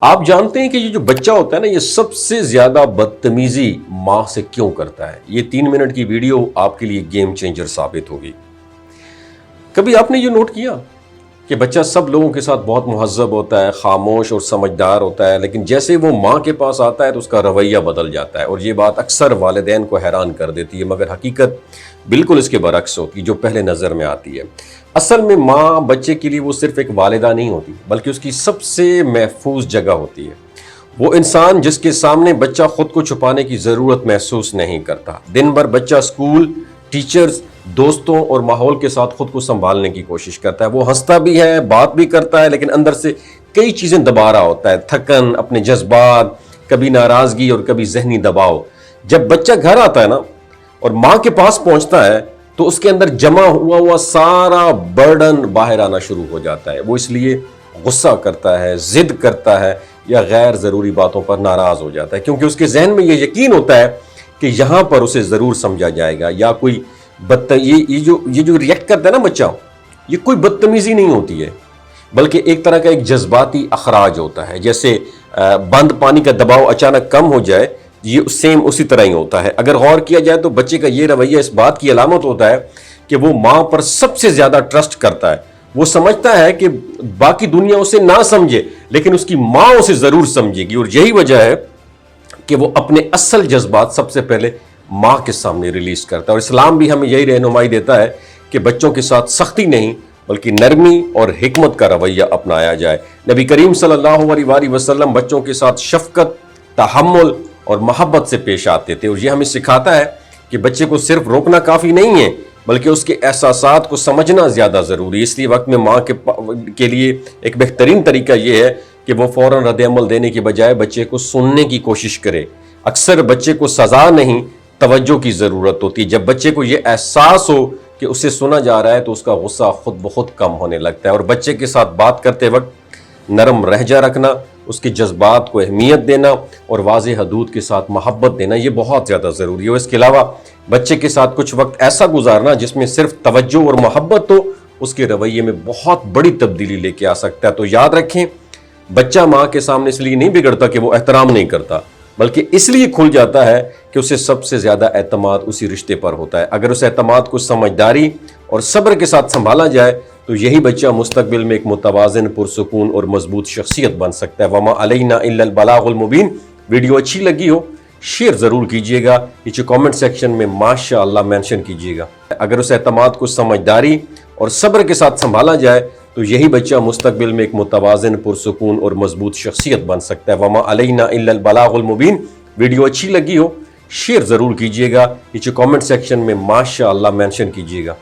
آپ جانتے ہیں کہ یہ جو بچہ ہوتا ہے نا، یہ سب سے زیادہ بدتمیزی ماں سے کیوں کرتا ہے؟ یہ 3 منٹ کی ویڈیو آپ کے لیے گیم چینجر ثابت ہوگی۔ کبھی آپ نے یہ نوٹ کیا کہ بچہ سب لوگوں کے ساتھ بہت مہذب ہوتا ہے، خاموش اور سمجھدار ہوتا ہے، لیکن جیسے وہ ماں کے پاس آتا ہے تو اس کا رویہ بدل جاتا ہے، اور یہ بات اکثر والدین کو حیران کر دیتی ہے، مگر حقیقت بالکل اس کے برعکس ہوتی ہے جو پہلے نظر میں آتی ہے۔ اصل میں ماں بچے کے لیے وہ صرف ایک والدہ نہیں ہوتی، بلکہ اس کی سب سے محفوظ جگہ ہوتی ہے۔ وہ انسان جس کے سامنے بچہ خود کو چھپانے کی ضرورت محسوس نہیں کرتا۔ دن بھر بچہ اسکول، ٹیچرز، دوستوں اور ماحول کے ساتھ خود کو سنبھالنے کی کوشش کرتا ہے۔ وہ ہنستا بھی ہے، بات بھی کرتا ہے، لیکن اندر سے کئی چیزیں دبا رہا ہوتا ہے، تھکن، اپنے جذبات، کبھی ناراضگی اور کبھی ذہنی دباؤ۔ جب بچہ گھر آتا ہے نا اور ماں کے پاس پہنچتا ہے تو اس کے اندر جمع ہوا سارا برڈن باہر آنا شروع ہو جاتا ہے۔ وہ اس لیے غصہ کرتا ہے، ضد کرتا ہے یا غیر ضروری باتوں پر ناراض ہو جاتا ہے، کیونکہ اس کے ذہن میں یہ یقین ہوتا ہے کہ یہاں پر اسے ضرور سمجھا جائے گا، یا کوئی یہ جو ریئیکٹ کرتا ہے نا بچہ، یہ کوئی بدتمیزی نہیں ہوتی ہے، بلکہ ایک طرح کا ایک جذباتی اخراج ہوتا ہے۔ جیسے بند پانی کا دباؤ اچانک کم ہو جائے، یہ سیم اسی طرح ہی ہوتا ہے۔ اگر غور کیا جائے تو بچے کا یہ رویہ اس بات کی علامت ہوتا ہے کہ وہ ماں پر سب سے زیادہ ٹرسٹ کرتا ہے۔ وہ سمجھتا ہے کہ باقی دنیا اسے نہ سمجھے، لیکن اس کی ماں اسے ضرور سمجھے گی، اور یہی وجہ ہے کہ وہ اپنے اصل جذبات سب سے پہلے ماں کے سامنے ریلیز کرتا ہے۔ اور اسلام بھی ہمیں یہی رہنمائی دیتا ہے کہ بچوں کے ساتھ سختی نہیں بلکہ نرمی اور حکمت کا رویہ اپنایا جائے۔ نبی کریم صلی اللہ علیہ وآلہ وسلم بچوں کے ساتھ شفقت، تحمل اور محبت سے پیش آتے تھے، اور یہ ہمیں سکھاتا ہے کہ بچے کو صرف روکنا کافی نہیں ہے، بلکہ اس کے احساسات کو سمجھنا زیادہ ضروری ہے۔ اس لیے وقت میں ماں کے لیے ایک بہترین طریقہ یہ ہے کہ وہ فوراً رد عمل دینے کی بجائے بچے کو سننے کی کوشش کرے۔ اکثر بچے کو سزا نہیں، توجہ کی ضرورت ہوتی ہے۔ جب بچے کو یہ احساس ہو کہ اسے سنا جا رہا ہے تو اس کا غصہ خود بخود کم ہونے لگتا ہے، اور بچے کے ساتھ بات کرتے وقت نرم لہجہ رکھنا، اس کے جذبات کو اہمیت دینا اور واضح حدود کے ساتھ محبت دینا، یہ بہت زیادہ ضروری ہے۔ اور اس کے علاوہ بچے کے ساتھ کچھ وقت ایسا گزارنا جس میں صرف توجہ اور محبت ہو، اس کے رویے میں بہت بڑی تبدیلی لے کے آ سکتا ہے۔ تو یاد رکھیں، بچہ ماں کے سامنے اس لیے نہیں بگڑتا کہ وہ احترام نہیں کرتا، بلکہ اس لیے کھل جاتا ہے کہ اسے سب سے زیادہ اعتماد اسی رشتے پر ہوتا ہے۔ اگر اس اعتماد کو سمجھداری اور صبر کے ساتھ سنبھالا جائے تو یہی بچہ مستقبل میں ایک متوازن، پرسکون اور مضبوط شخصیت بن سکتا ہے۔ وما علینا الا البلاغ المبین۔ ویڈیو اچھی لگی ہو شیئر ضرور کیجیے گا، نیچے کامنٹ سیکشن میں ماشاءاللہ مینشن کیجیے گا۔ اگر اس اعتماد کو سمجھداری اور صبر کے ساتھ سنبھالا جائے تو یہی بچہ مستقبل میں ایک متوازن، پرسکون اور مضبوط شخصیت بن سکتا ہے۔ وما علینا الا البلاغ المبین۔ ویڈیو اچھی لگی ہو شیئر ضرور کیجیے گا، نیچے کامنٹ سیکشن میں ماشاءاللہ مینشن کیجیے گا۔